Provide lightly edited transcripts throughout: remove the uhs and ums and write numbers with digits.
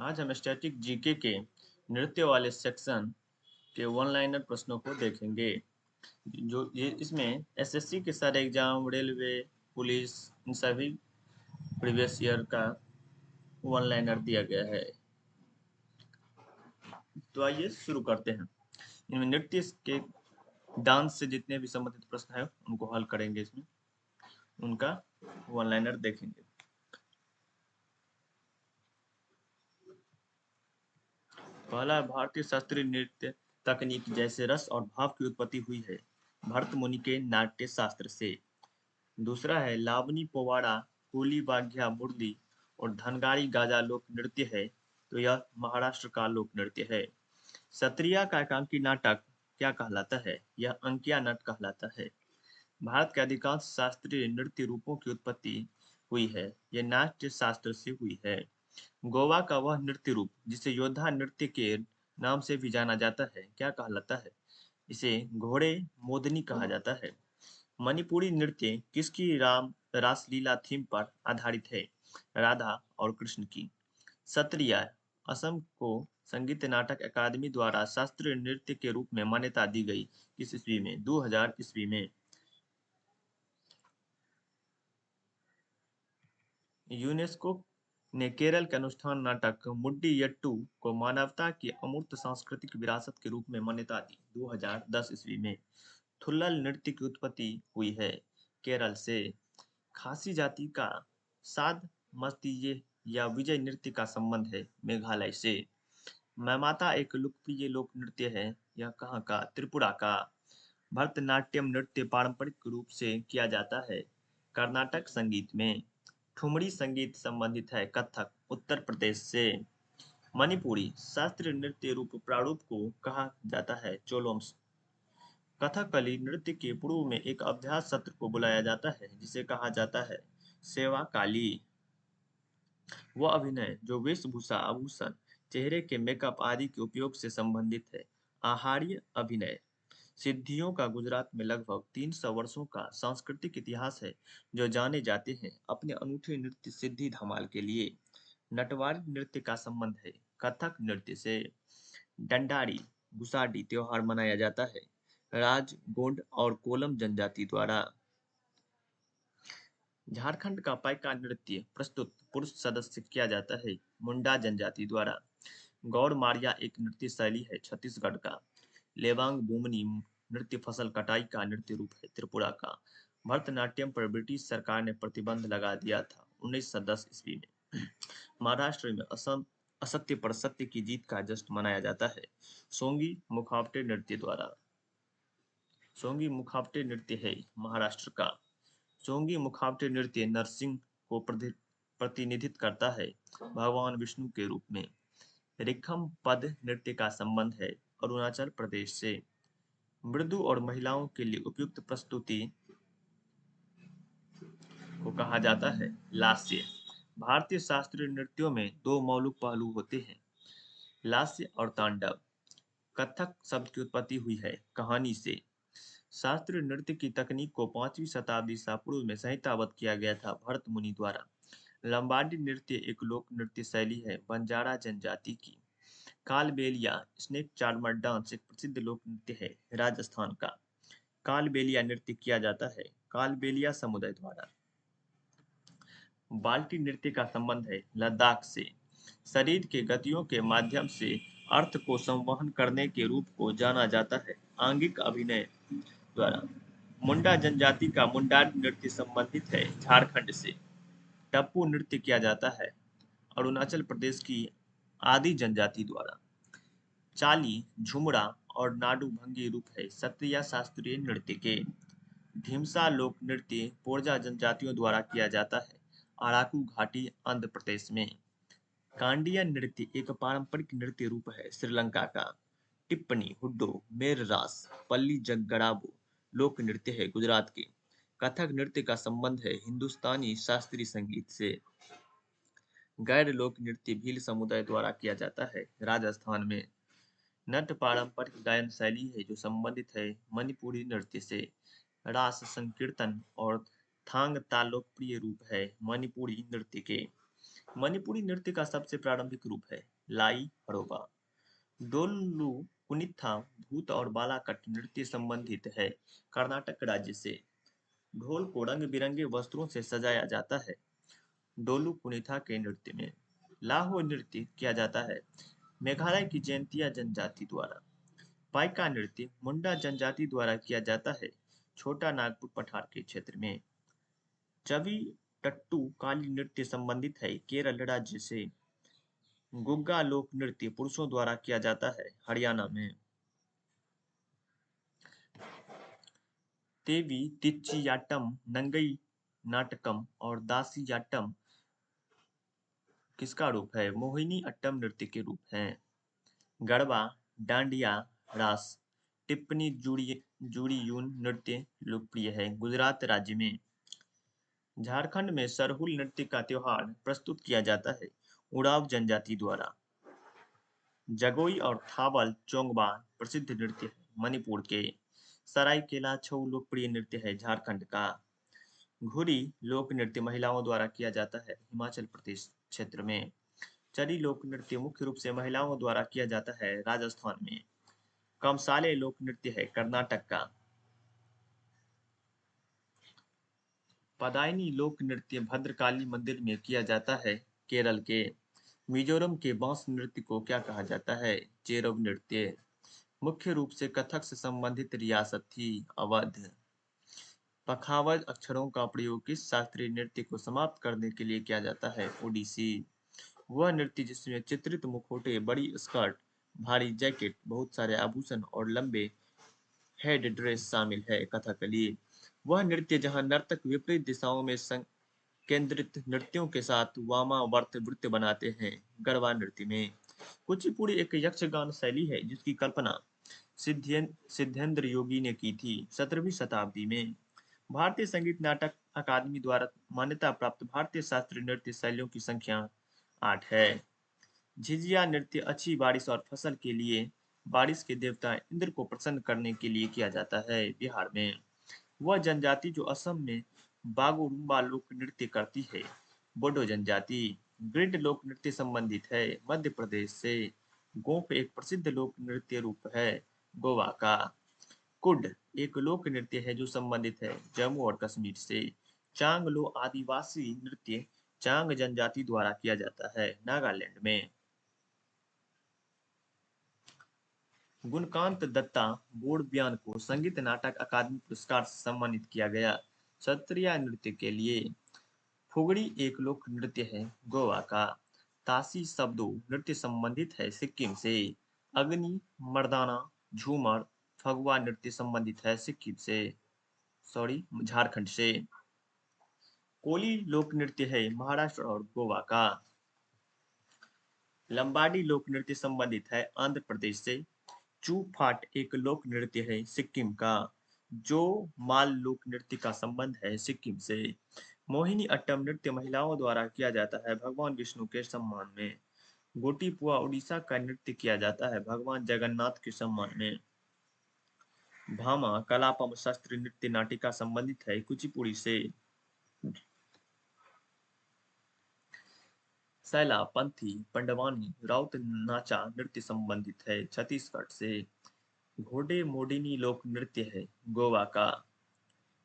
आज हम static GK के नृत्य वाले सेक्शन के वन लाइनर प्रश्नों को देखेंगे। जो ये इसमें एसएससी के सारे एग्जाम, रेलवे, पुलिस, इन सभी प्रीवियस ईयर का वन लाइनर दिया गया है। तो आइए शुरू करते हैं। इनमें नृत्य के डांस से जितने भी संबंधित प्रश्न हैं उनको हल करेंगे। इसमें उनका वन लाइनर देखेंगे। पहला भारतीय शास्त्रीय नृत्य तकनीक जैसे रस और भाव की उत्पत्ति हुई है भरत मुनि के नाट्य शास्त्र से। दूसरा है लावनी पोवाड़ा, कुली बाग्या मुरली और धनगारी गाजा लोक नृत्य है, तो यह महाराष्ट्र का लोक नृत्य है। सत्रिया का एकांकी नाटक क्या कहलाता है? यह अंकिया नट कहलाता है। भारत के अधिकांश शास्त्रीय नृत्य रूपों की उत्पत्ति हुई है, यह नाट्य शास्त्र से हुई है। गोवा का वह नृत्य रूप जिसे योद्धा नृत्य के नाम से भी जाना जाता है क्या कहलाता है? इसे घोड़े मोदनी कहा जाता है। मणिपुरी नृत्य किसकी रासलीला थीम पर आधारित है? राधा और कृष्ण की। सत्रिया असम को संगीत नाटक अकादमी द्वारा शास्त्रीय नृत्य के रूप में मान्यता दी गई किस ईस्वी में? 2000 ईस्वी में। यूनेस्को ने केरल के अनुष्ठान नाटक मुड्डीयट्टू को मानवता की अमूर्त सांस्कृतिक विरासत के रूप में मान्यता दी 2010 ईस्वी में। थुल्लल नृत्य की उत्पत्ति हुई है केरल से। खासी जाति का साद मस्तीये या विजय नृत्य का संबंध है मेघालय से। मैमाता एक लोकप्रिय लोक नृत्य है, यह कहाँ का? त्रिपुरा का। भरतनाट्यम नृत्य पारंपरिक रूप से किया जाता है कर्नाटक संगीत में। ठुमरी संगीत संबंधित है कथक उत्तर प्रदेश से। मणिपुरी शास्त्रीय नृत्य रूप प्रारूप को कहा जाता है चोलोम्स। कथकली नृत्य के पूर्व में एक अभ्यास सत्र को बुलाया जाता है जिसे कहा जाता है सेवा काली। वह अभिनय जो वेशभूषा, आभूषण, चेहरे के मेकअप आदि के उपयोग से संबंधित है। आहार्य अभिनय। सिद्धियों का गुजरात में लगभग 300 वर्षों का सांस्कृतिक इतिहास है, जो जाने जाते हैं अपने अनूठे नृत्य सिद्धि धमाल के लिए। नटवारी नृत्य का संबंध है कथक नृत्य से। डंडारी गुसाडी त्योहार मनाया जाता है राज, गोंड और कोलम जनजाति द्वारा। झारखंड का पाइका नृत्य प्रस्तुत पुरुष सदस्य किया जाता है मुंडा जनजाति द्वारा। गौड़ मारिया एक नृत्य शैली है छत्तीसगढ़ का। लेवांग बुमनी नृत्य फसल कटाई का नृत्य रूप है त्रिपुरा का। भरतनाट्यम पर ब्रिटिश सरकार ने प्रतिबंध लगा दिया था 1910 ईस्वी में। महाराष्ट्र में असम असत्य पर सत्य की जीत का जश्न मनाया जाता है सोंगी मुखावटे नृत्य द्वारा। सोंगी मुखावटे नृत्य है महाराष्ट्र का। सोंगी मुखावटे नृत्य नरसिंह को प्रतिनिधित्व करता है भगवान विष्णु के रूप में। रिखम पद नृत्य का संबंध है अरुणाचल प्रदेश से। मृदु और महिलाओं के लिए उपयुक्त प्रस्तुति को कहा जाता है लास्य। भारतीय शास्त्रीय नृत्यों में दो मौलिक पहलू होते हैं, लास्य और तांडव। कथक शब्द की उत्पत्ति हुई है कहानी से। शास्त्रीय नृत्य की तकनीक को 5वीं शताब्दी ईसा पूर्व में संहिताबद्ध किया गया था भरत मुनि द्वारा। लंबाडी नृत्य एक लोक नृत्य शैली है बंजारा जनजाति की। कालबेलिया स्नेक चार्मर डांस एक प्रसिद्ध लोक नृत्य है राजस्थान का। कालबेलिया नृत्य किया जाता है कालबेलिया समुदाय द्वारा। बाल्टी नृत्य का संबंध है लद्दाख से। शरीर के गतियों के माध्यम से अर्थ को संवहन करने के रूप को जाना जाता है आंगिक अभिनय द्वारा। मुंडा जनजाति का मुंडारी नृत्य संबंधित है झारखंड से। टप्पू नृत्य किया जाता है अरुणाचल प्रदेश की आदि जनजाति द्वारा। चाली, झुमरा और नाडू भंगी रूप है सत्रिया शास्त्रीय नृत्य के। ढीमसा लोक नृत्य पोरजा जनजातियों द्वारा किया जाता है अराकू घाटी आंध्र प्रदेश में। कांडिया नृत्य एक पारंपरिक नृत्य रूप है श्रीलंका का। टिप्पणी हुड्डो, मेर रास, पल्ली जग्गड़ाबो लोक नृत्य है गुजरात के। कथक नृत्य का संबंध है हिंदुस्तानी शास्त्रीय संगीत से। गैर लोक नृत्य भील समुदाय द्वारा किया जाता है राजस्थान में। नट पारंपरिक गायन शैली है जो संबंधित है मणिपुरी नृत्य से। रास संकीर्तन और थांग ताल लोकप्रिय रूप है मणिपुरी नृत्य के। मणिपुरी नृत्य का सबसे प्रारंभिक रूप है लाई हड़ोबा। डोलू कुनिथा भूत और बालाकट नृत्य संबंधित है कर्नाटक राज्य से। ढोल को रंग बिरंगे वस्त्रों से सजाया जाता है डोलू कुनिथा के नृत्य में। लाहो नृत्य किया जाता है मेघालय की जयंतिया जनजाति द्वारा। पाइका नृत्य मुंडा जनजाति द्वारा किया जाता है छोटा नागपुर पठार के क्षेत्र में। चवी टट्टू काली नृत्य संबंधित है केरल राज्य से। गुग्गा लोक नृत्य पुरुषों द्वारा किया जाता है हरियाणा में। तेवी तिच्चियाट्टम नंगई नाटकम और दासियाट्टम किसका रूप है मोहिनी अट्टम नृत्य के रूप हैं। गरबा डांडिया रास टिप्पणी जुड़ीयून नृत्य लोकप्रिय है गुजरात राज्य में। झारखंड में सरहुल नृत्य का त्योहार प्रस्तुत किया जाता है उरांव जनजाति द्वारा। जगोई और थावल चोंगबा प्रसिद्ध नृत्य है मणिपुर के। सरायकेला छऊ लोकप्रिय नृत्य है झारखंड का। घुरी लोक नृत्य महिलाओं द्वारा किया जाता है हिमाचल प्रदेश क्षेत्र में। चरी लोक नृत्य मुख्य रूप से महिलाओं द्वारा किया जाता है राजस्थान में। कमसाले लोक नृत्य है कर्नाटक का। पदायनी लोक नृत्य भद्रकाली मंदिर में किया जाता है केरल के। मिजोरम के बांस नृत्य को क्या कहा जाता है चेरव नृत्य। मुख्य रूप से कथक से संबंधित रियासत थी अवध। पखावज अक्षरों का प्रयोग किस शास्त्रीय नृत्य को समाप्त करने के लिए किया जाता है ओडिसी। वह नृत्य जिसमें चित्रित मुखौटे बड़ी स्कर्ट भारी जैकेट बहुत सारे आभूषण और लंबे हेड ड्रेस शामिल है कथकली। वह नृत्य जहां नर्तक विपरीत दिशाओं में केंद्रित नृत्यों के साथ वामावर्त नृत्य बनाते हैं गरबा नृत्य में। कुचिपुड़ी एक यक्षगान शैली है जिसकी कल्पना सिद्धेंद्र योगी ने की थी 17वीं शताब्दी में। भारतीय संगीत नाटक अकादमी द्वारा मान्यता प्राप्त भारतीय शास्त्रीय नृत्य शैलियों की संख्या 8 है। झिझिया नृत्य अच्छी बारिश और फसल के लिए बारिश के देवता इंद्र को प्रसन्न करने के लिए किया जाता है बिहार में। वह जनजाति जो असम में बागुरुम्बा लोक नृत्य करती है बोडो जनजाति। ग्रिड लोक नृत्य संबंधित है मध्य प्रदेश से। गोंप एक प्रसिद्ध लोक नृत्य रूप है गोवा का। कुड एक लोक नृत्य है जो संबंधित है जम्मू और कश्मीर से। चांगलो आदिवासी नृत्य चांग जनजाति द्वारा किया जाता है नागालैंड में। गुणकांत दत्ता बोडब्यान को संगीत नाटक अकादमी पुरस्कार से सम्मानित किया गया सत्रिया नृत्य के लिए। फुगड़ी एक लोक नृत्य है गोवा का। तासी शब्दों नृत्य संबंधित है सिक्किम से। अग्नि मर्दाना झूमर फगुआ नृत्य संबंधित है सिक्किम से झारखंड से। कोली लोक नृत्य है महाराष्ट्र और गोवा का। लंबाडी लोक नृत्य संबंधित है आंध्र प्रदेश से। चू फाट एक लोक नृत्य है सिक्किम का। जो माल लोक नृत्य का संबंध है सिक्किम से। मोहिनी अट्टम नृत्य महिलाओं द्वारा किया जाता है भगवान विष्णु के सम्मान में। गोटीपुआ उड़ीसा का नृत्य किया जाता है भगवान जगन्नाथ के सम्मान में। भामा कलापम शास्त्रीय नृत्य नाटिका संबंधित है कुचिपुड़ी से। सैला पंथी पंडवानी राउत नाचा नृत्य संबंधित है छत्तीसगढ़ से। घोड़े मोडिनी लोक नृत्य है गोवा का।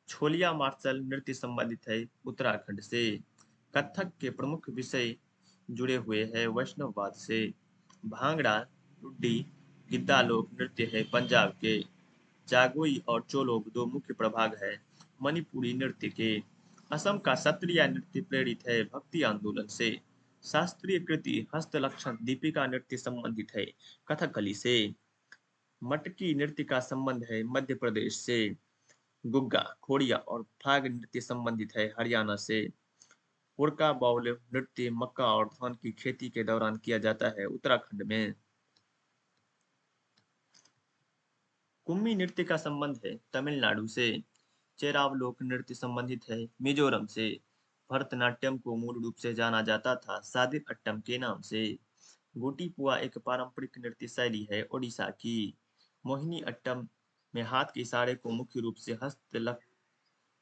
छोलिया मार्शल नृत्य संबंधित है उत्तराखंड से। कथक के प्रमुख विषय जुड़े हुए हैं वैष्णववाद से। भांगड़ा लुड्डी गिद्दा लोक नृत्य है पंजाब के। जागोई और चोलोब दो मुख्य प्रभाग है मणिपुरी नृत्य के। असम का सत्रिया नृत्य प्रेरित है भक्ति आंदोलन से। शास्त्रीय कृति हस्तलक्षण दीपिका नृत्य संबंधित है कथकली से। मटकी नृत्य का संबंध है मध्य प्रदेश से। गुग्गा खोड़िया और फाग नृत्य संबंधित है हरियाणा से। हुड़का बाउल नृत्य मक्का और धान की खेती के दौरान किया जाता है उत्तराखंड में। कुम्मी नृत्य का संबंध है तमिलनाडु से। चेराव लोक नृत्य संबंधित है मिजोरम से। भरतनाट्यम को मूल रूप से जाना जाता था सादिर अट्टम के नाम से। गोटीपुआ एक पारंपरिक नृत्य शैली है ओडिशा की। मोहिनी अट्टम में हाथ के इशारे को मुख्य रूप से हस्त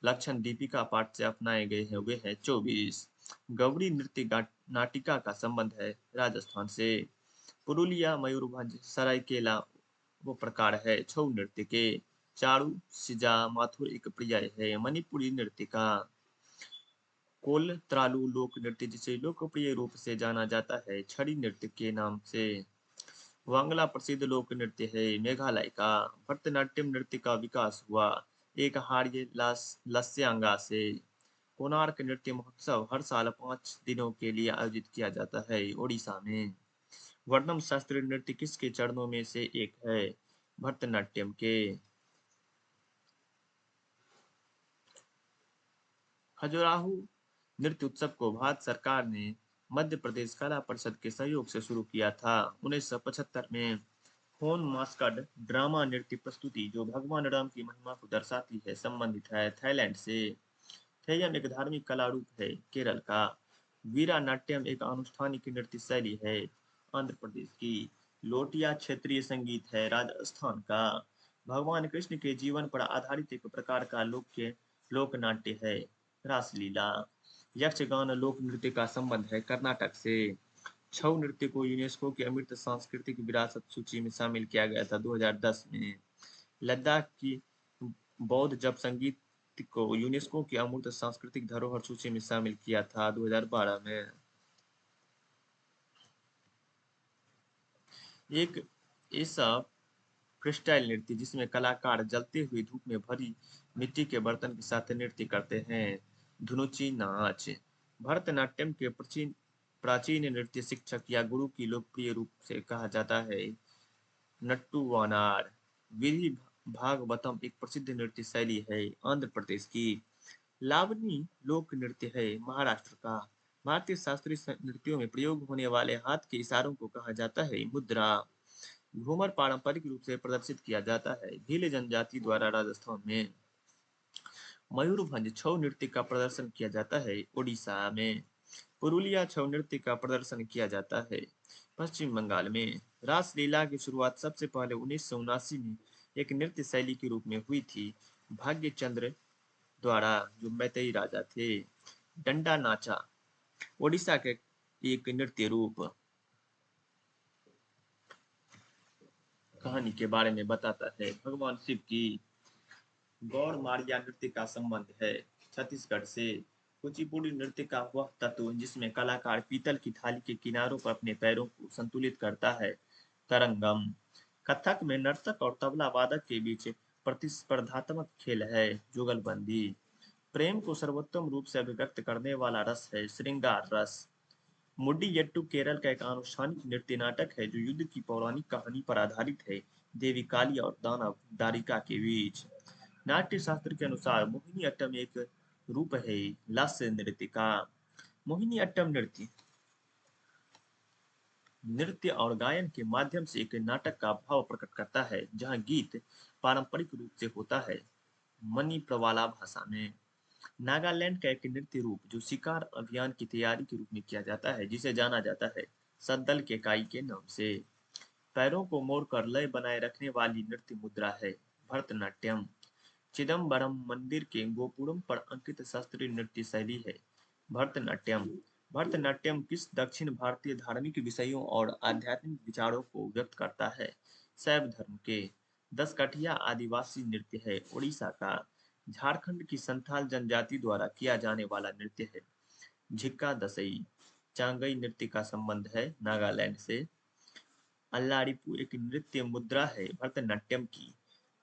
लक्षण दीपिका पाठ से अपनाए गए हैं वे हैं 24। गौरी नृत्य नाटिका का संबंध है राजस्थान से। पुरुलिया, मयूरभंज, सरायकेला वो प्रकार है छऊ नृत्य के। चारू, सिजा, माथुर एक पर्याय है मणिपुरी नृत्य का। कोल त्रालू लोक नृत्य जिसे लोकप्रिय रूप से जाना जाता है छड़ी नृत्य के नाम से। वांगला प्रसिद्ध लोक नृत्य है मेघालय का। भरतनाट्यम नृत्य का विकास हुआ एक हार्य लस्यांगा से। कोणार्क नृत्य महोत्सव हर साल 5 दिनों के लिए आयोजित किया जाता है ओडिशा में। वर्णम शास्त्रीय नृत्य किसके चरणों में से एक है? भरतनाट्यम के। खजुराहो नृत्य उत्सव को भारत सरकार ने मध्य प्रदेश कला परिषद के सहयोग से शुरू किया था। 1975 में फोन मास्कड ड्रामा नृत्य प्रस्तुति जो भगवान राम की महिमा को दर्शाती है संबंधित है थाईलैंड से। थेयम एक धार्मिक कला रूप है केरल का। वीरा नाट्यम एक अनुष्ठानिक नृत्य शैली है आंध्र प्रदेश की। लोटिया क्षेत्रीय संगीत है राजस्थान का। भगवान कृष्ण के जीवन पर आधारित एक प्रकार का लोक नाट्य है रासलीला। यक्षगान लोक नृत्य का संबंध है कर्नाटक से। छऊ नृत्य को यूनेस्को की अमृत सांस्कृतिक विरासत सूची में शामिल किया गया था 2010 में। लद्दाख की बौद्ध जप संगीत को यूनेस्को की अमूर्त सांस्कृतिक धरोहर सूची में शामिल किया था 2012 में। एक ऐसा फ्रीस्टाइल नृत्य जिसमें कलाकार जलते हुए धूप में भरी मिट्टी के बर्तन के साथ नृत्य करते हैं धुनुची नाच। भरतनाट्यम के प्राचीन नृत्य शिक्षक या गुरु की लोकप्रिय रूप से कहा जाता है नट्टू वानार। विधि भागवतम एक प्रसिद्ध नृत्य शैली है आंध्र प्रदेश की। लावनी लोक नृत्य है महाराष्ट्र का। भारतीय शास्त्रीय नृत्यों में प्रयोग होने वाले हाथ के इशारों को कहा जाता है मुद्रा। घूमर पारंपरिक रूप से प्रदर्शित किया जाता है भील जनजाति द्वारा राजस्थान में। मयूरभंज छऊ नृत्य का प्रदर्शन किया जाता है उड़ीसा में। पुरुलिया छऊ नृत्य का प्रदर्शन किया जाता है पश्चिम बंगाल में। रासलीला की शुरुआत सबसे पहले 1979 में एक नृत्य शैली के रूप में हुई थी भाग्य चंद्र द्वारा जो मैतेई राजा थे। डंडा नाचा ओडिशा के एक नृत्य रूप कहानी के बारे में बताता है। भगवान शिव की गौड़ मारिया नृत्य का संबंध है छत्तीसगढ़ से। कुचिपुड़ी नृत्य का वह तत्व जिसमें कलाकार पीतल की थाली के किनारों पर अपने पैरों को संतुलित करता है तरंगम। कथक में नर्तक और तबला वादक के बीच प्रतिस्पर्धात्मक खेल है जुगलबंदी। प्रेम को सर्वोत्तम रूप से अभिव्यक्त करने वाला रस है श्रृंगार रस। मुड्डीयट्टू केरल का एक अनुष्ठानिक नृत्य नाटक है जो युद्ध की पौराणिक कहानी पर आधारित है देवी काली और दानव दारिका के बीच। नाट्य शास्त्र के अनुसार मोहिनी अट्टम एक रूप है लास्य नृत्य का। मोहिनी अट्टम नृत्य नृत्य और गायन के माध्यम से एक नाटक का भाव प्रकट करता है जहां गीत पारंपरिक रूप से होता है मणिप्रवाला भाषा में। नागालैंड का एक नृत्य रूप जो शिकार अभियान की तैयारी के रूप में किया जाता है जिसे जाना जाता है सद्दल के काई के नाम से। पैरों को मोड़कर लय बनाए रखने वाली नृत्य मुद्रा है भरतनाट्यम। चिदम्बरम मंदिर के गोपुरम पर अंकित शास्त्रीय नृत्य शैली है भरतनाट्यम। भरतनाट्यम किस दक्षिण भारतीय धार्मिक विषयों और आध्यात्मिक विचारों को व्यक्त करता है? शैव धर्म के। दसकठिया आदिवासी नृत्य है उड़ीसा का। झारखंड की संथाल जनजाति द्वारा किया जाने वाला नृत्य है झिक्का दसई। चांगई नृत्य का संबंध है नागालैंड से। अल्लारिपू एक नृत्य मुद्रा है भरतनाट्यम की।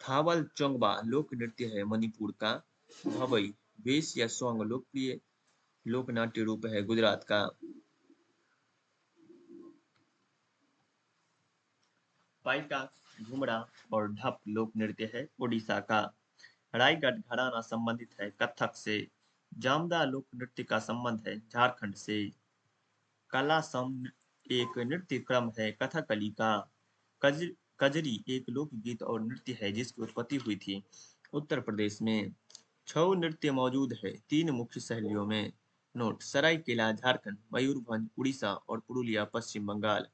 थावल चोंगबा लोक नृत्य है मणिपुर का। भवई वेश या सोंग लोकप्रिय लोक नाट्य रूप है गुजरात का। पाइका घुमरा और ढप लोक नृत्य है उड़ीसा का। रायगढ़ घराना संबंधित है कथक से। जामदा लोक नृत्य का संबंध है झारखंड से। कलासम एक नृत्य क्रम है कथकली का। कज कजरी एक लोकगीत और नृत्य है जिसकी उत्पत्ति हुई थी उत्तर प्रदेश में। छऊ नृत्य मौजूद है 3 मुख्य शैलियों में। नोट सरायकेला झारखंड, मयूरभंज उड़ीसा और पुरुलिया पश्चिम बंगाल।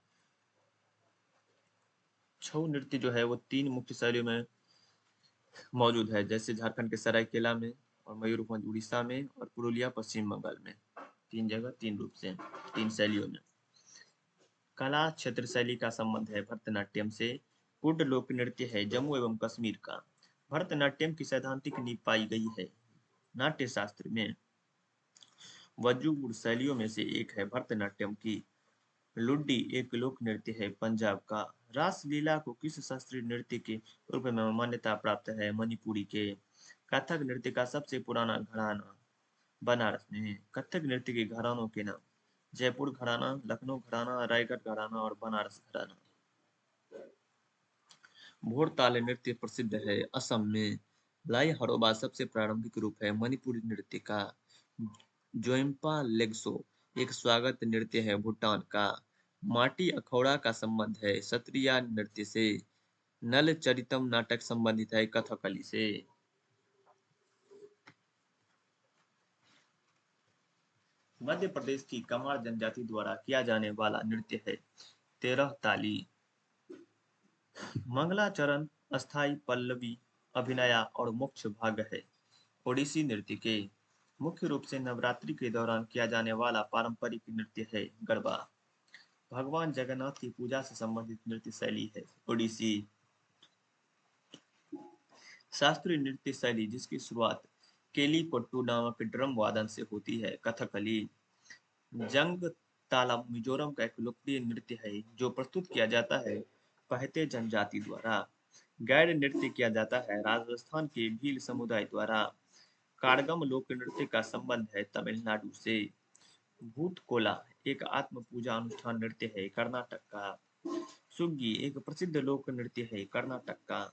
छऊ नृत्य जो है वो 3 मुख्य शैलियों में मौजूद है जैसे झारखंड के सरायकेला में और मयूरभंज उड़ीसा में और पुरुलिया पश्चिम बंगाल में। 3 जगह 3 रूप से 3 शैलियों में। कला क्षेत्र शैली का संबंध है भरतनाट्यम से। कुड लोक नृत्य है जम्मू एवं कश्मीर का। भरतनाट्यम की सैद्धांतिक नींव पाई गई है नाट्य शास्त्र में। वज्रगुड़ शैलियों में से एक है भरतनाट्यम की। लुड्डी एक लोक नृत्य है पंजाब का। रासलीला को किस शास्त्रीय नृत्य के रूप में मान्यता प्राप्त है? मणिपुरी के। कथक नृत्य का सबसे पुराना घराना बनारस में। कथक नृत्य के घरानों के नाम: जयपुर घराना, लखनऊ घराना, रायगढ़ घराना और बनारस घराना। भोरताल नृत्य प्रसिद्ध है असम में। लाई हरोबा सबसे प्रारंभिक रूप है मणिपुरी नृत्य का। जोइम्पा लेग्सो एक स्वागत नृत्य है भूटान का। माटी अखौड़ा का संबंध है सत्रिया नृत्य से। नल चरितम नाटक संबंधित है कथकली से। मध्य प्रदेश की कमार जनजाति द्वारा किया जाने वाला नृत्य है तेरह ताली। मंगलाचरण अस्थाई पल्लवी अभिनया और मोक्ष भाग है ओडिसी नृत्य के। मुख्य रूप से नवरात्रि के दौरान किया जाने वाला पारंपरिक नृत्य है गरबा। भगवान जगन्नाथ की पूजा से संबंधित नृत्य शैली है ओडिसी। शास्त्रीय नृत्य शैली जिसकी शुरुआत केलीपट्टू नामक ड्रम वादन से होती है कथकली। जंग तालम मिजोरम का एक लोकप्रिय नृत्य है जो प्रस्तुत किया जाता है पहते जनजाति द्वारा। गैर नृत्य किया जाता है राजस्थान के भील समुदाय द्वारा। कारगम लोक नृत्य का संबंध है तमिलनाडु से। भूत कोला एक आत्म पूजा अनुष्ठान नृत्य है कर्नाटक का। सुग्गी एक प्रसिद्ध लोक नृत्य है कर्नाटक का।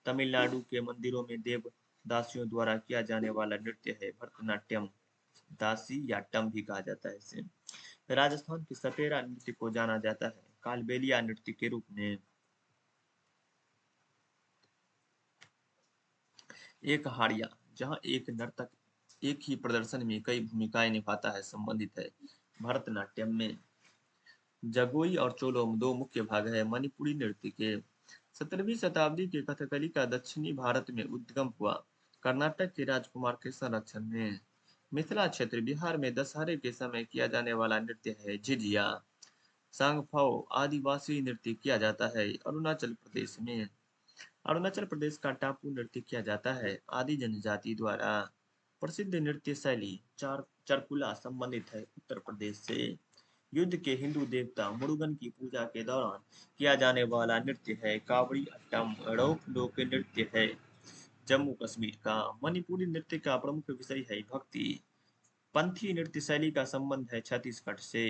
तमिलनाडु के मंदिरों में देव दासियों द्वारा किया जाने वाला नृत्य है भरतनाट्यम। दासी या टम भी कहा जाता है इसे। राजस्थान के सपेरा नृत्य को जाना जाता है कालबेलिया नृत्य के रूप में। एक हाड़िया जहाँ एक नर्तक एक ही प्रदर्शन में कई भूमिकाएं निभाता है संबंधित है भरतनाट्यम में। जगोई और चोलोम दो मुख्य भाग है मणिपुरी नृत्य के। 17वीं शताब्दी के कथकली का दक्षिणी भारत में उद्गम हुआ कर्नाटक के राजकुमार के संरक्षण में। मिथिला क्षेत्र बिहार में दशहरे के समय किया जाने वाला नृत्य है झिझिया। सांगफाओ आदिवासी नृत्य किया जाता है अरुणाचल प्रदेश में। अरुणाचल प्रदेश का टापू नृत्य किया जाता है आदि जनजाति द्वारा। प्रसिद्ध नृत्य शैली चरकुला संबंधित है उत्तर प्रदेश से। युद्ध के हिंदू देवता मुरुगन की पूजा के दौरान किया जाने वाला नृत्य है कावड़ी अट्टम। रौफ लोक नृत्य है जम्मू कश्मीर का। मणिपुरी नृत्य का प्रमुख विषय है भक्ति। पंथी नृत्य शैली का संबंध है छत्तीसगढ़ से।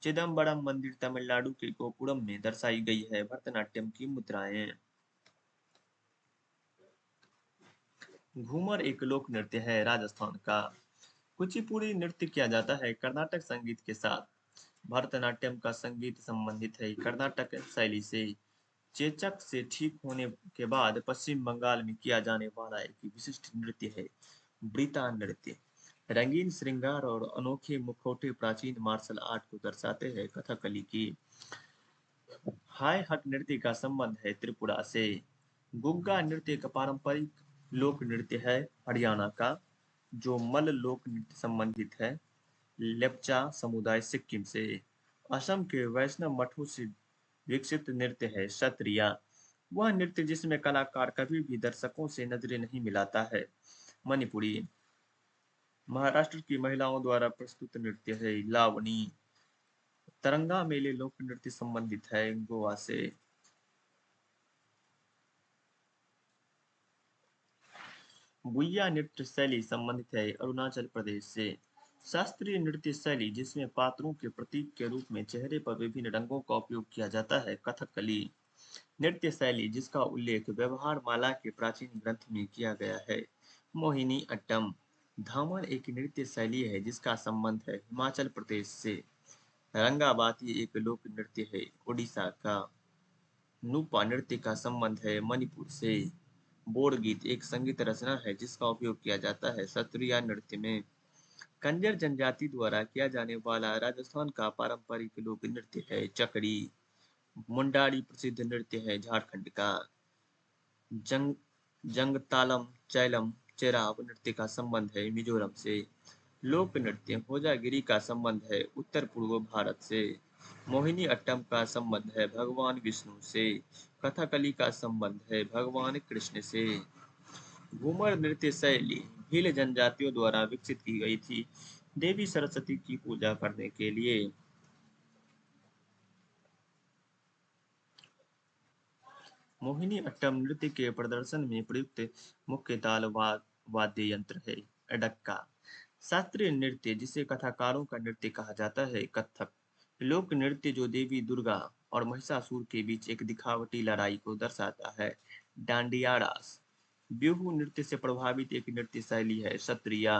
चिदम्बरम मंदिर तमिलनाडु के गोपुरम में दर्शाई गई है भरतनाट्यम की मुद्राएं। घूमर एक लोक नृत्य है राजस्थान का। कुचिपुड़ी नृत्य किया जाता है कर्नाटक संगीत के साथ। भरतनाट्यम का संगीत संबंधित है कर्नाटक शैली से। चेचक से ठीक होने के बाद पश्चिम बंगाल में किया जाने वाला एक विशिष्ट नृत्य है ब्रिता नृत्य। रंगीन श्रृंगार और अनोखे मुखौटे प्राचीन मार्शल आर्ट को दर्शाते हैं कथकली की। हाय हट नृत्य का संबंध है त्रिपुरा से। गुग्गा नृत्य एक पारंपरिक लोक नृत्य है हरियाणा का जो मल लोक नृत्य संबंधित है लेप्चा समुदाय सिक्किम से। असम के वैष्णव मठों से विकसित नृत्य है सत्रिया। वह नृत्य जिसमें कलाकार कभी भी दर्शकों से नजरें नहीं मिलाता है मणिपुरी। महाराष्ट्र की महिलाओं द्वारा प्रस्तुत नृत्य है लावनी। तरंगा मेले लोक नृत्य संबंधित है गोवा से। गुइया नृत्य शैली संबंधित है अरुणाचल प्रदेश से। शास्त्रीय नृत्य शैली जिसमें पात्रों के प्रतीक के रूप में चेहरे पर विभिन्न रंगों का उपयोग किया जाता है कथकली। नृत्य शैली जिसका उल्लेख व्यवहार माला के प्राचीन ग्रंथ में किया गया है मोहिनी अट्टम। धामर एक नृत्य शैली है जिसका संबंध है हिमाचल प्रदेश से। रंगाबाती एक लोक नृत्य है उड़ीसा का। नुपा नृत्य का संबंध है मणिपुर से। बोड़ गीत एक संगीत रचना है जिसका उपयोग किया जाता है सत्रिया नृत्य में। कंजर जनजाति द्वारा किया जाने वाला राजस्थान का पारंपरिक लोक नृत्य है चकड़ी। मुंडारी प्रसिद्ध नृत्य है झारखंड का। जंग जंगतालम चैलम चेराव नृत्य का संबंध है मिजोरम से। लोक नृत्य होजागिरी का संबंध है उत्तर पूर्व भारत से। मोहिनी अट्टम का संबंध है भगवान विष्णु से। कथकली का संबंध है भगवान कृष्ण से। घूमर नृत्य शैली भील जनजातियों द्वारा विकसित की गई थी देवी सरस्वती की पूजा करने के लिए। मोहिनी अट्टम नृत्य के प्रदर्शन में प्रयुक्त मुख्य ताल वाद्य यंत्र है अडक्का। शास्त्रीय नृत्य जिसे कथाकारों का नृत्य कहा जाता है कथक। लोक नृत्य जो देवी दुर्गा और महिषासुर के बीच एक दिखावटी लड़ाई को दर्शाता है डांडिया रास। बिहू नृत्य से प्रभावित एक नृत्य शैली है सत्रिया।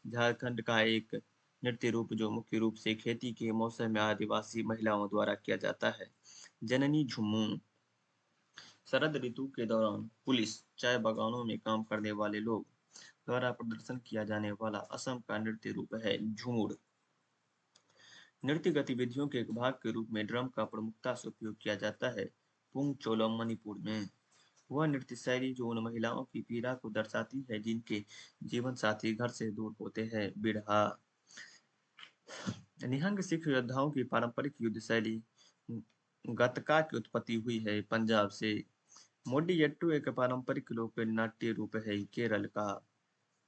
झारखंड का एक नृत्य रूप जो मुख्य रूप से खेती के मौसम में आदिवासी महिलाओं द्वारा किया जाता है जननी झुम्मू। शरद ऋतु के दौरान पुलिस चाय बागानों में काम करने वाले लोग द्वारा प्रदर्शन किया जाने वाला असम का नृत्य रूप है झूमर। नृत्य गतिविधियों के एक भाग के रूप में ड्रम का प्रमुखता से उपयोग किया जाता है पुंग चोलम मणिपुर में। वह नृत्य शैली जो उन महिलाओं की पीड़ा को दर्शाती है जिनके जीवन साथी घर से दूर होते हैं बिरहा। निहंग सिख योद्धाओं की पारंपरिक युद्ध शैली गतका की उत्पत्ति हुई है पंजाब से। मोडियट्टू एक पारंपरिक लोक नाट्य रूप है केरल का।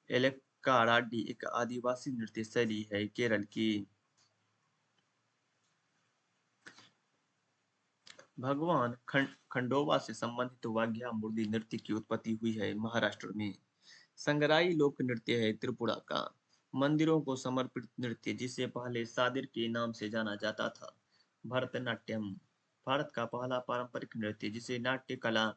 एलेक्काराडी एक आदिवासी नृत्य शैली है केरल की। भगवान खंडोबा से संबंधित वाघ्या मुरली नृत्य की उत्पत्ति हुई है महाराष्ट्र में। संगराई लोक नृत्य है त्रिपुरा का। मंदिरों को समर्पित नृत्य जिसे पहले सादिर के नाम से जाना जाता था भरतनाट्यम। भारत का पहला पारंपरिक नृत्य जिसे नाट्य कला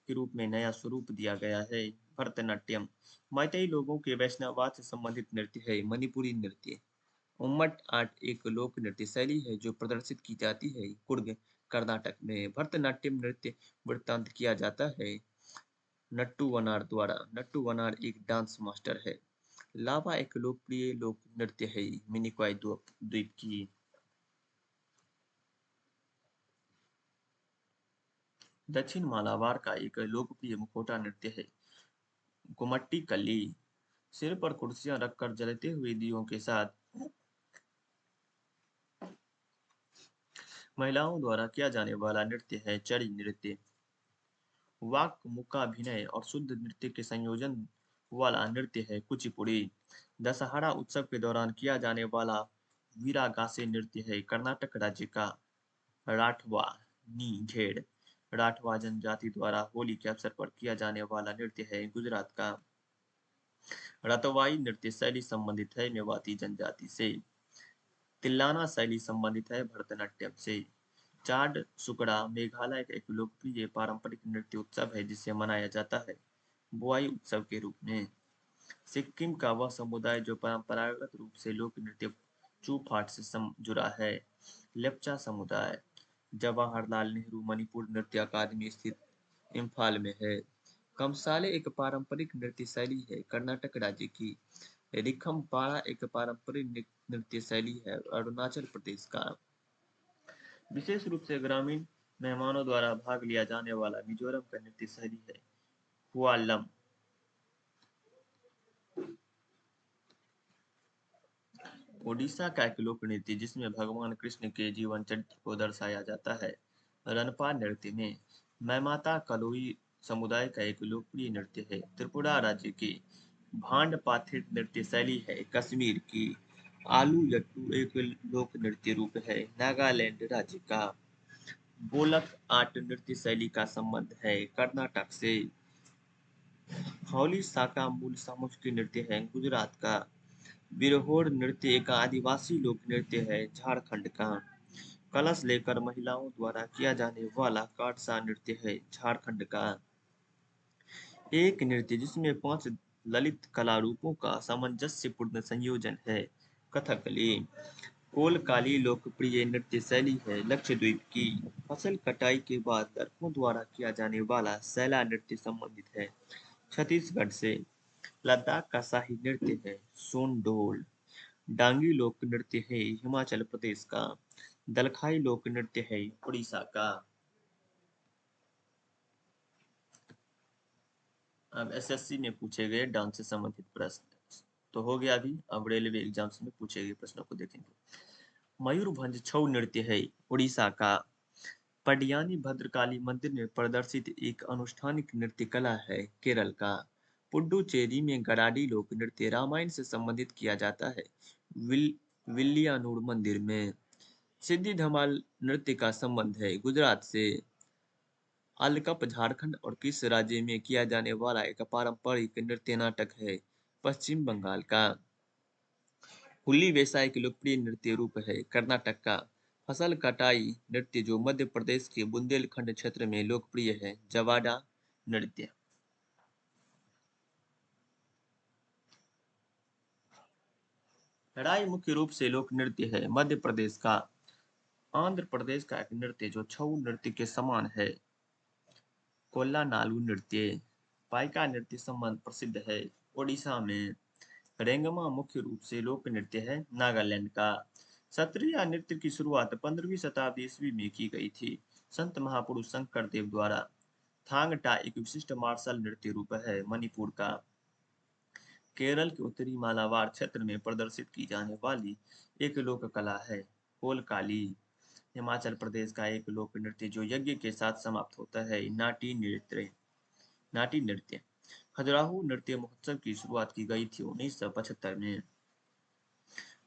के रूप में नया स्वरूप दिया गया है भरतनाट्यम। मैतेई लोगों के वैष्णववाद से संबंधित नृत्य है मणिपुरी नृत्य। उम्मट आर्ट एक लोक नृत्य शैली है जो प्रदर्शित की जाती है कुर्ग कर्नाटक में। भरतनाट्यम नृत्य वृत्तांत किया जाता है नट्टू वनार द्वारा। नट्टू वनार एक डांस मास्टर है। लावा एक लोकप्रिय लोक नृत्य है मिनिकॉय द्वीप की। दक्षिण मालाबार का एक लोकप्रिय मुखौटा नृत्य है गुमट्टी कली। सिर पर कुर्सियां रखकर जलते हुए दियों के साथ महिलाओं द्वारा किया जाने वाला नृत्य है चड़ी नृत्य। वाक मुक्काभिनय और शुद्ध नृत्य के संयोजन वाला नृत्य है कुचिपुड़ी। दशहरा उत्सव के दौरान किया जाने वाला वीरागासे नृत्य है कर्नाटक राज्य का। राठवा नी घेड़ राठवा जनजाति द्वारा होली के अवसर पर किया जाने वाला नृत्य है गुजरात का। रतवाई नृत्य शैली संबंधित है मेवाती जनजाति से। तिल्लाना शैली संबंधित है भरतनाट्यम से। चाड सुकड़ा मेघालय का एक लोकप्रिय पारंपरिक नृत्य उत्सव है जिसे मनाया जाता है बुआई उत्सव के रूप में। सिक्किम का वह समुदाय जो परंपरागत रूप से लोक नृत्य चूफाट से जुड़ा है लेप्चा समुदाय। जवाहरलाल नेहरू मणिपुर नृत्य अकादमी स्थित इम्फाल में है। कमसाले एक पारंपरिक नृत्य शैली है कर्नाटक राज्य की। रिखमपारा एक पारंपरिक नृत्य शैली है अरुणाचल प्रदेश का। विशेष रूप से ग्रामीण मेहमानों द्वारा भाग लिया जाने वाला मिजोरम का नृत्य शैली है हुआलम। ओडिशा का एक लोक नृत्य जिसमें भगवान कृष्ण के जीवन चरित्र को दर्शाया जाता है रनपा नृत्य में। मैमाता कलोई समुदाय का एक लोकप्रिय नृत्य है त्रिपुरा राज्य की। भांड पाथिर नृत्य शैली है कश्मीर की। आलू यट्टू एक लोक नृत्य रूप है नागालैंड राज्य का। बोलक आर्ट नृत्य शैली का संबंध है कर्नाटक से। हौली साका मूल सामुहिक नृत्य है गुजरात का। बिरहोर नृत्य एक आदिवासी लोक नृत्य है झारखंड का। कलश लेकर महिलाओं द्वारा किया जाने वाला काटसा नृत्य है झारखंड का। एक नृत्य जिसमें 5 ललित कला रूपों का सामंजस्यपूर्ण संयोजन है कथकली। कोलकाली लोकप्रिय नृत्य शैली है लक्षद्वीप की। फसल कटाई के बाद दर्पणों द्वारा किया जाने वाला सैला नृत्य संबंधित है छत्तीसगढ़ से। लद्दाख का शाही नृत्य है सोनडोल। डांगी लोक नृत्य है हिमाचल प्रदेश का। दलखाई लोक नृत्य है उड़ीसा का। अब एसएससी में पूछे गए डांस से संबंधित प्रश्न तो हो गया अभी। अब रेलवे एग्जाम्स में पूछे गए प्रश्नों को देखेंगे। मयूरभंज छऊ नृत्य है उड़ीसा का। पडियानी भद्रकाली मंदिर में प्रदर्शित एक अनुष्ठानिक नृत्य कला है केरल का। पुडुचेरी में गराडी लोक नृत्य रामायण से संबंधित किया जाता है विल्लियानूर मंदिर में। सिद्धि धमाल नृत्य का संबंध है गुजरात से। अलकप झारखंड और किस राज्य में किया जाने वाला एक पारंपरिक नृत्य नाटक है पश्चिम बंगाल का। हुल्ली वैसा एक लोकप्रिय नृत्य रूप है कर्नाटक का। फसल कटाई नृत्य जो मध्य प्रदेश के बुंदेलखंड क्षेत्र में लोकप्रिय है जवाडा नृत्य। लड़ाई मुख्य रूप से लोक नृत्य है मध्य प्रदेश का। आंध्र प्रदेश का एक नृत्य जो छऊ नृत्य के समान है कोल्ला नालू नृत्य। पाइका नृत्य संबंध प्रसिद्ध है ओडिशा में। रेंगमा मुख्य रूप से लोक नृत्य है नागालैंड का। सत्रिया नृत्य की शुरुआत 15वीं शताब्दी ईस्वी में की गई थी संत महापुरुष शंकर देव द्वारा। थांग टा एक विशिष्ट मार्शल नृत्य रूप है मणिपुर का। केरल के उत्तरी मालाबार क्षेत्र में प्रदर्शित की जाने वाली एक लोक कला है कोलकाली। हिमाचल प्रदेश का एक लोक नृत्य जो यज्ञ के साथ समाप्त होता है नाटी नृत्य। खजुराहो नृत्य महोत्सव की शुरुआत की गई थी 1975 में।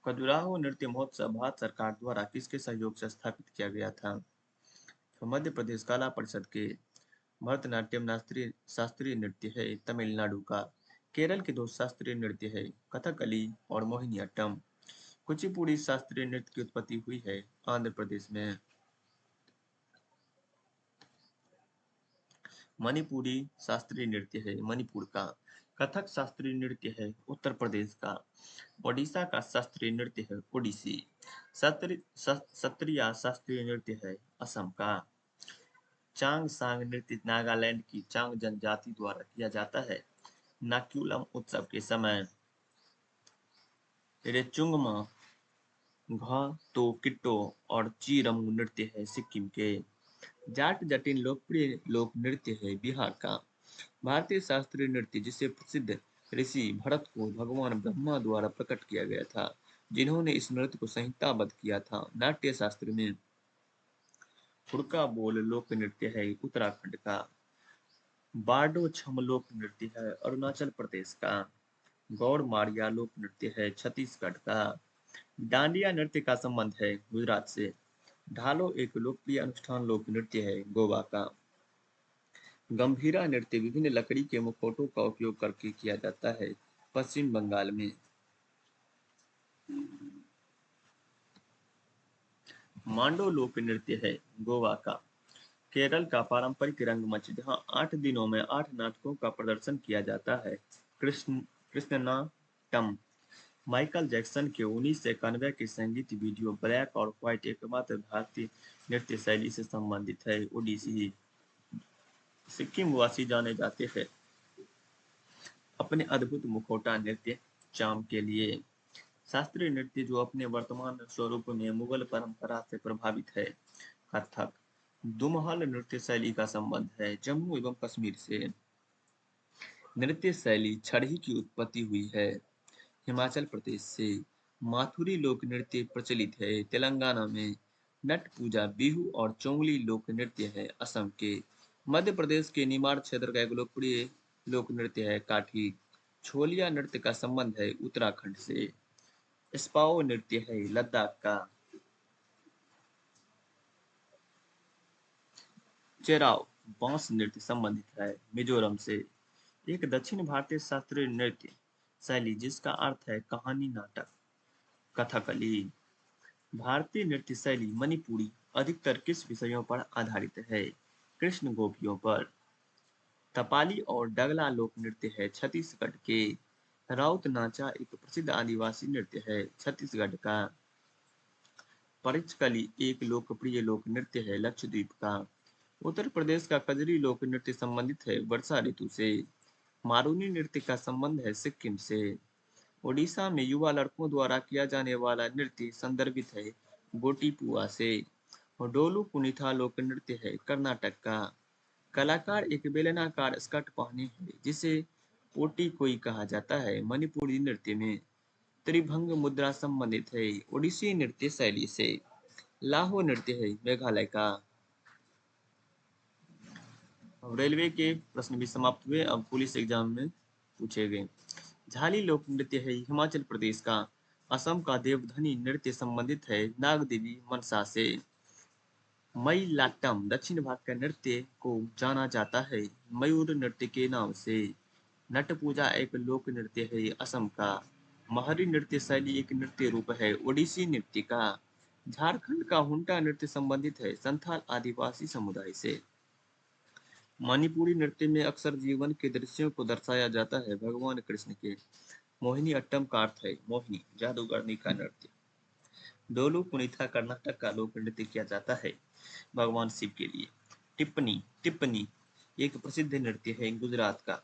खजुराहो नृत्य महोत्सव भारत सरकार द्वारा किसके सहयोग से स्थापित किया गया था तो मध्य प्रदेश कला परिषद के। भरतनाट्यम शास्त्रीय नृत्य है तमिलनाडु का। केरल के दो शास्त्रीय नृत्य है कथकली और मोहिनीअट्टम। कुचिपुड़ी शास्त्रीय नृत्य की उत्पत्ति हुई है आंध्र प्रदेश में। मणिपुरी शास्त्रीय नृत्य है मणिपुर का। कथक शास्त्रीय नृत्य है उत्तर प्रदेश का। ओडिशा का शास्त्रीय नृत्य है ओडिसी। सत्रिया शास्त्रीय नृत्य है असम का। चांग सांग नृत्य नागालैंड की चांग जनजाति द्वारा किया जाता है नाक्यूलम उत्सव के समय। रेचुंगमा तो किट्टो और चीरम नृत्य है सिक्किम के। जाट जटिन लोकप्रिय लोक नृत्य है बिहार का। भारतीय शास्त्रीय नृत्य जिसे प्रसिद्ध ऋषि भरत को भगवान ब्रह्मा द्वारा प्रकट किया गया था जिन्होंने इस नृत्य को संहिताबद्ध किया था नाट्य शास्त्र में। हुड़का बोल लोक नृत्य है उत्तराखंड का। बारडो छम लोक नृत्य है अरुणाचल प्रदेश का। गौड़ मारिया लोक नृत्य है छत्तीसगढ़ का। डांडिया नृत्य का संबंध है गुजरात से। ढालो एक लोकप्रिय अनुष्ठान लोक नृत्य है गोवा का। गंभीरा नृत्य विभिन्न लकड़ी के मुखौटों का उपयोग करके किया जाता है पश्चिम बंगाल में। मांडो लोक नृत्य है गोवा का। केरल का पारंपरिक रंगमंच जहां 8 दिनों में 8 नाटकों का प्रदर्शन किया जाता है कृष्णनाटम। माइकल जैक्सन के 1991 के संगीत वीडियो ब्लैक और व्हाइट एकमात्र भारतीय नृत्य शैली से संबंधित है ओडिसी। सिक्किम वासी जाने जाते हैं अपने अद्भुत मुखौटा नृत्य चाम के लिए। शास्त्रीय नृत्य जो अपने वर्तमान स्वरूप में मुगल परंपरा से प्रभावित है कथक। दुमहल नृत्य शैली का संबंध है जम्मू एवं कश्मीर से। नृत्य शैली छड़ी की उत्पत्ति हुई है हिमाचल प्रदेश से। माथुरी लोक नृत्य प्रचलित है तेलंगाना में। नट पूजा बिहू और चोंगली लोक नृत्य है असम के। मध्य प्रदेश के निमाड़ क्षेत्र का एक लोकप्रिय लोक नृत्य है काठी। छोलिया नृत्य का संबंध है उत्तराखंड से। स्पाओ नृत्य है लद्दाख का। चेराव बांस नृत्य संबंधित है मिजोरम से। एक दक्षिण भारतीय शास्त्रीय नृत्य शैली जिसका अर्थ है कहानी नाटक कथकली। भारतीय नृत्य शैली मणिपुरी अधिकतर किस विषयों पर आधारित है कृष्ण गोपियों पर। तपाली और डगला लोक नृत्य है छत्तीसगढ़ के। राउत नाचा एक प्रसिद्ध आदिवासी नृत्य है छत्तीसगढ़ का। परिचकली एक लोकप्रिय लोक नृत्य है लक्षद्वीप का। उत्तर प्रदेश का कजरी लोक नृत्य संबंधित है वर्षा ऋतु से। मारूनी नृत्य का संबंध है सिक्किम से। ओडिशा में युवा लड़कों द्वारा किया जाने वाला नृत्य संदर्भित है गोटीपुआ से। और डोलू कुनिथा लोक नृत्य है कर्नाटक का। कलाकार एक बेलनाकार स्कर्ट पहने हैं जिसे पोटी कोई कहा जाता है मणिपुरी नृत्य में। त्रिभंग मुद्रा संबंधित है ओडिसी नृत्य शैली से। लाहो नृत्य है मेघालय का। अब रेलवे के प्रश्न भी समाप्त हुए, अब पुलिस एग्जाम में पूछे गए। झाली लोक नृत्य है हिमाचल प्रदेश का। असम का देवधनी नृत्य संबंधित है नाग देवी मनसा से। मयिलाट्टम दक्षिण भाग का नृत्य को जाना जाता है मयूर नृत्य के नाम से। नट पूजा एक लोक नृत्य है असम का। महरी नृत्य शैली एक नृत्य रूप है ओडिसी नृत्य का। झारखंड का हुंटा नृत्य संबंधित है संथाल आदिवासी समुदाय से। मणिपुरी नृत्य में अक्सर जीवन के दृश्यों को दर्शाया जाता है भगवान कृष्ण के। मोहिनी अट्टम का अर्थ है मोहिनी जादूगरनी का नृत्य। डोलू कुनीथा कर्नाटक का लोक नृत्य किया जाता है भगवान शिव के लिए। टिप्पणी टिप्पणी एक प्रसिद्ध नृत्य है गुजरात का।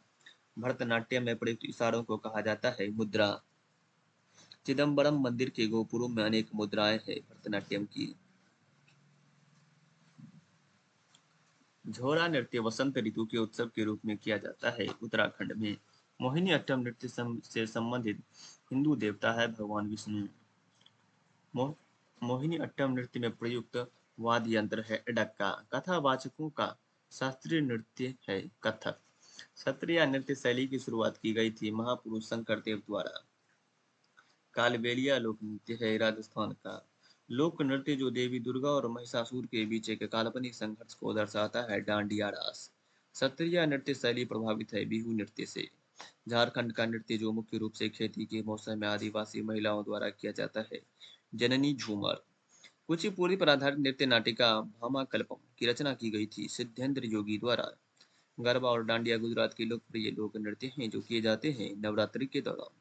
भरतनाट्यम में प्रयुक्त इशारों को कहा जाता है मुद्रा। चिदम्बरम मंदिर के गोपुरों में अनेक मुद्राएं हैं भरतनाट्यम की। झोरा नृत्य वसंत ऋतु के उत्सव के रूप में किया जाता है उत्तराखंड में। मोहिनी अट्टम नृत्य से संबंधित हिंदू देवता है भगवान विष्णु। मोह, मोहिनी अट्टम नृत्य में प्रयुक्त वाद्य यंत्र है डक्का। कथावाचकों का शास्त्रीय नृत्य है कथक। क्षत्रिय नृत्य शैली की शुरुआत की गई थी महापुरुष शंकर देव द्वारा। कालबेलिया लोक नृत्य है राजस्थान का। लोक नृत्य जो देवी दुर्गा और महिषासुर के बीच एक काल्पनिक संघर्ष को दर्शाता है डांडिया रास। क्षत्रिय नृत्य शैली प्रभावित है बिहू नृत्य से। झारखंड का नृत्य जो मुख्य रूप से खेती के मौसम में आदिवासी महिलाओं द्वारा किया जाता है जननी झूमर। कुचिपुड़ी पर आधारित नृत्य नाटिका भामाकल्पम की रचना की गई थी सिद्धेंद्र योगी द्वारा। गरबा और डांडिया गुजरात के लोकप्रिय लोक नृत्य हैं जो किए जाते हैं नवरात्रि के दौरान।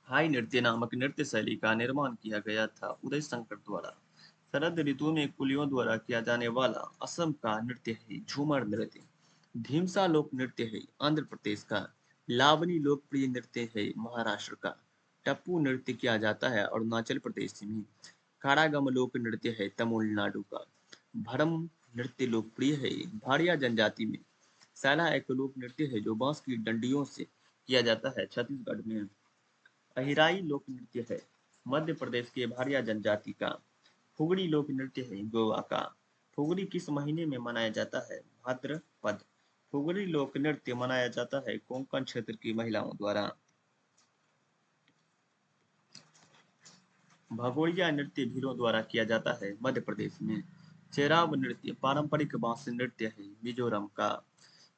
हाई नृत्य नामक नृत्य शैली का निर्माण किया गया था उदय शंकर द्वारा। शरद ऋतु में कुलियों द्वारा किया जाने वाला असम का नृत्य है झूमर नृत्य। धीमसा लोक नृत्य है आंध्र प्रदेश का। लावनी लोकप्रिय नृत्य है महाराष्ट्र का। टप्पू नृत्य किया जाता है अरुणाचल प्रदेश में। कारागम लोक नृत्य है तमिलनाडु का। भरम नृत्य लोकप्रिय है भाड़िया जनजाति में। सैला एक लोक नृत्य है जो बांस की डंडियों से किया जाता है छत्तीसगढ़ में। अहिराई लोक नृत्य है मध्य प्रदेश के भारिया जनजाति का। फुगड़ी लोक नृत्य है गोवा का। फुगड़ी किस महीने में मनाया जाता है भाद्रपद। फुगड़ी लोक नृत्य मनाया जाता है कोंकण क्षेत्र की महिलाओं द्वारा। भगोड़िया नृत्य भीलों द्वारा किया जाता है मध्य प्रदेश में। चेराव नृत्य पारंपरिक बांस नृत्य है मिजोरम का।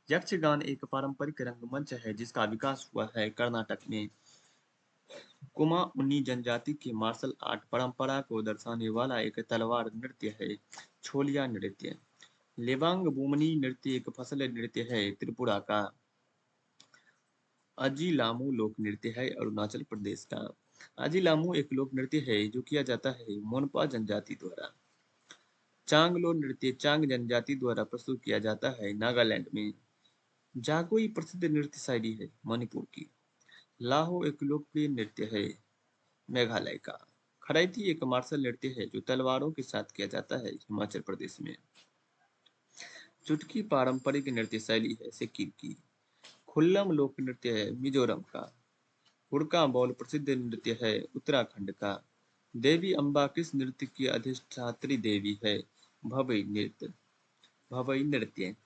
यक्षगान एक पारंपरिक रंगमंच है जिसका विकास हुआ है कर्नाटक में। कुमा उन्नी जनजाति की मार्शल आर्ट परंपरा को दर्शाने वाला एक तलवार नृत्य है छोलिया नृत्य। लेबांग बुमनी नृत्य एक फसल नृत्य है त्रिपुरा का। अजीलामू लोक नृत्य है अरुणाचल प्रदेश का। अजीलामू एक लोक नृत्य है जो किया जाता है मोनपा जनजाति द्वारा। चांगलो नृत्य चांग जनजाति द्वारा प्रस्तुत किया जाता है नागालैंड में। जागोई प्रसिद्ध नृत्य शैली है मणिपुर की। लाहो एक लोकप्रिय नृत्य है मेघालय का। खड़ैती एक मार्शल नृत्य है जो तलवारों के साथ किया जाता है हिमाचल प्रदेश में। चुटकी पारंपरिक नृत्य शैली है सिक्किम की। खुल्लम लोक नृत्य है मिजोरम का। हुड़का बॉल प्रसिद्ध नृत्य है उत्तराखंड का। देवी अम्बा किस नृत्य की अधिष्ठात्री देवी है भवई नृत्य। भवई नृत्य।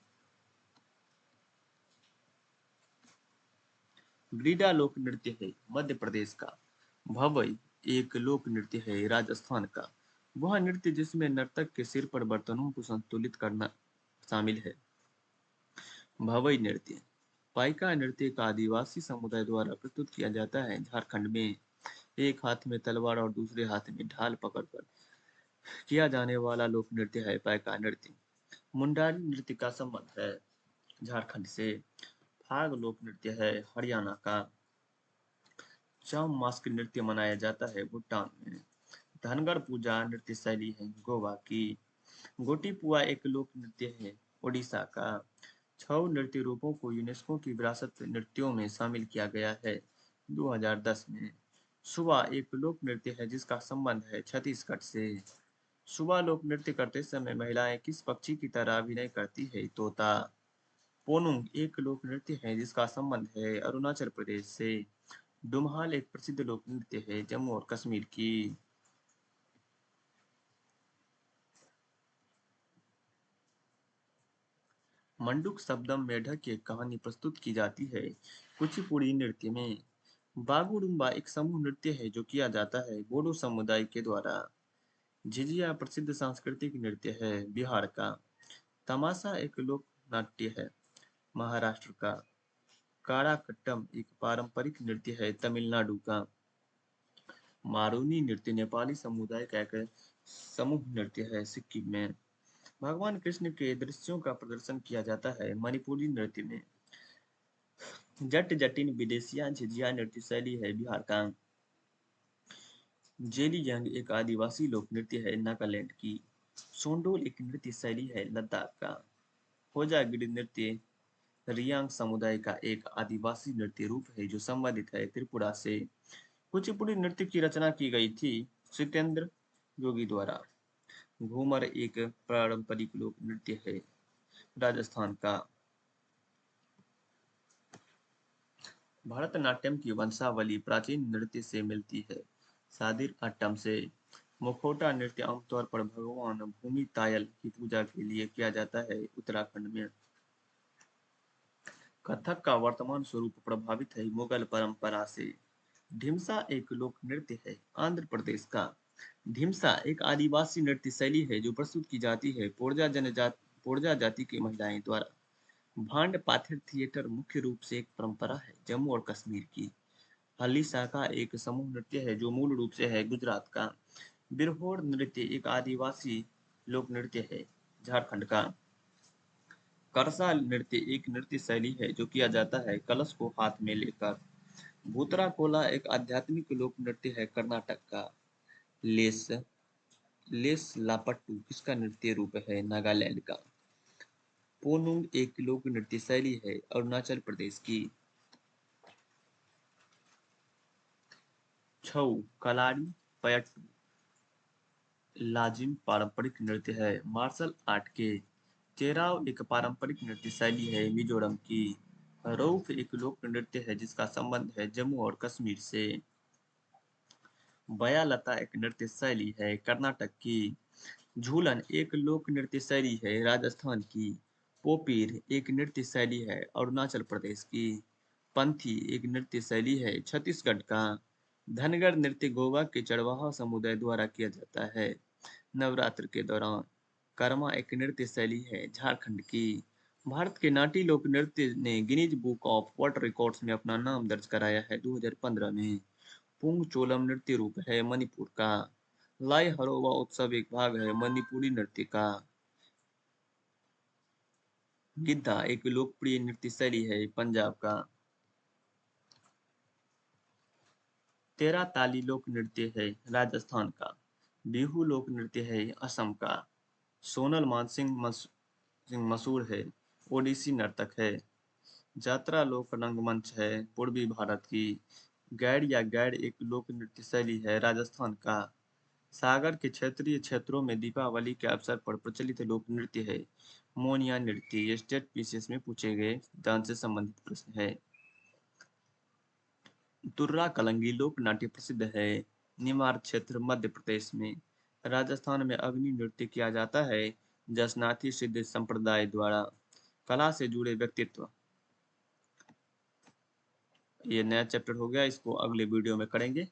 ग्रीडा लोक नृत्य है मध्य प्रदेश का। भवई एक लोक नृत्य है राजस्थान का। वह नृत्य जिसमें नर्तक के सिर पर बर्तनों को संतुलित करना शामिल है भवई नृत्य। पाइका नृत्य का आदिवासी समुदाय द्वारा प्रस्तुत किया जाता है झारखंड में। एक हाथ में तलवार और दूसरे हाथ में ढाल पकड़कर किया जाने वाला लोक नृत्य है पाइका नृत्य। मुंडारी नृत्य का संबंध है झारखंड से। फाग लोक नृत्य है हरियाणा का। चाम मास्क नृत्य मनाया जाता है भूटान में। धनगर पूजा नृत्य शैली है गोवा की। गोटी पुआ एक लोक नृत्य है ओडिशा का। छऊ नृत्य रूपों को यूनेस्को की विरासत नृत्यों में शामिल किया गया है 2010 में। सुबा एक लोक नृत्य है जिसका संबंध है छत्तीसगढ़ से। सुबा लोक नृत्य करते समय महिलाएं किस पक्षी की तरह अभिनय करती है तोता। पोनुंग एक लोक नृत्य है जिसका संबंध है अरुणाचल प्रदेश से। डुम्हाल एक प्रसिद्ध लोक नृत्य है जम्मू और कश्मीर की। मंडुक शब्दम मेढक की एक कहानी प्रस्तुत की जाती है कुचिपुड़ी नृत्य में। बागुडुम्बा एक समूह नृत्य है जो किया जाता है बोडो समुदाय के द्वारा। झिझिया प्रसिद्ध सांस्कृतिक नृत्य है बिहार का। तमाशा एक लोक नाट्य है महाराष्ट्र का। काराकट्टम एक पारंपरिक नृत्य है तमिलनाडु का। मारूनी नृत्य नेपाली समुदाय का एक समूह नृत्य है सिक्किम में। भगवान कृष्ण के दृश्यों का प्रदर्शन किया जाता है मणिपुरी नृत्य में। जट जटिन विदेशिया झिझिया नृत्य शैली है बिहार का। जेलियांग एक आदिवासी लोक नृत्य है नागालैंड की। सोंडोल एक नृत्य शैली है लद्दाख का। होजागिरी नृत्य रियांग समुदाय का एक आदिवासी नृत्य रूप है जो संबंधित है त्रिपुरा से। कुचिपुड़ी नृत्य की रचना की गई थी सत्येंद्र योगी द्वारा। घूमर एक पारंपरिक लोक नृत्य है राजस्थान का। भरतनाट्यम की वंशावली प्राचीन नृत्य से मिलती है सादिर अट्टम से। मुखौटा नृत्य आमतौर पर भगवान भूमि तायल की पूजा के लिए किया जाता है उत्तराखंड में। कथक का वर्तमान स्वरूप प्रभावित है मुगल परंपरा से। ढिमसा एक लोक नृत्य है आंध्र प्रदेश का। ढिमसा एक आदिवासी नृत्य शैली है जो प्रस्तुत की जाती है पोड़जा जाति की महिलाएं द्वारा। भांड पाथिर थिएटर मुख्य रूप से एक परंपरा है जम्मू और कश्मीर की। हल्ली शाखा एक समूह नृत्य है जो मूल रूप से है गुजरात का। बिरहोर नृत्य एक आदिवासी लोक नृत्य है झारखंड का। करसा नृत्य एक नृत्य शैली है जो किया जाता है कलश को हाथ में लेकर। भूतरा कोला एक आध्यात्मिक लोक नृत्य है कर्नाटक का। लेस लेस लापट्टू किसका नृत्य रूप है नागालैंड का। पोनुंग एक लोक नृत्य शैली है अरुणाचल प्रदेश की। छऊ कलारी पयट्टू लाजिम पारंपरिक नृत्य है मार्शल आर्ट के। चेराव एक पारंपरिक नृत्य शैली है मिजोरम की। रऊफ एक लोक नृत्य है जिसका संबंध है जम्मू और कश्मीर से। बयालता एक नृत्य शैली है कर्नाटक की। झूलन एक लोक नृत्य शैली है राजस्थान की। पोपीर एक नृत्य शैली है अरुणाचल प्रदेश की। पंथी एक नृत्य शैली है छत्तीसगढ़ का। धनगर नृत्य गोवा के चरवाहा समुदाय द्वारा किया जाता है नवरात्र के दौरान। कर्मा एक नृत्य शैली है झारखंड की। भारत के नाटी लोक नृत्य ने Guinness book of world records में अपना नाम दर्ज कराया है 2015 में। पुंग चोलम नृत्य रूप है मणिपुर का। लाई हरोवा उत्सव एक भाग है मणिपुरी नृत्य का। गिद्धा एक लोकप्रिय नृत्य शैली है पंजाब का। तेरा ताली लोक नृत्य है राजस्थान का। बिहू लोक नृत्य है असम का। सोनल सिंह मशहूर है ओडिसी नर्तक है। जात्रा लोक रंगमंच है पूर्वी भारत की। गैर या गैर एक लोक नृत्य शैली है राजस्थान का। सागर के क्षेत्रीय क्षेत्रों में दीपावली के अवसर पर प्रचलित लोक नृत्य है मोनिया नृत्य। ये स्टेट पीसीएस में पूछे गए डांस से संबंधित प्रश्न है। तुर्रा कलंगी लोक नाट्य प्रसिद्ध है निमाड़ क्षेत्र मध्य प्रदेश में। राजस्थान में अग्नि नृत्य किया जाता है जसनाथी सिद्ध संप्रदाय द्वारा। कला से जुड़े व्यक्तित्व। ये नया चैप्टर हो गया इसको अगले वीडियो में करेंगे।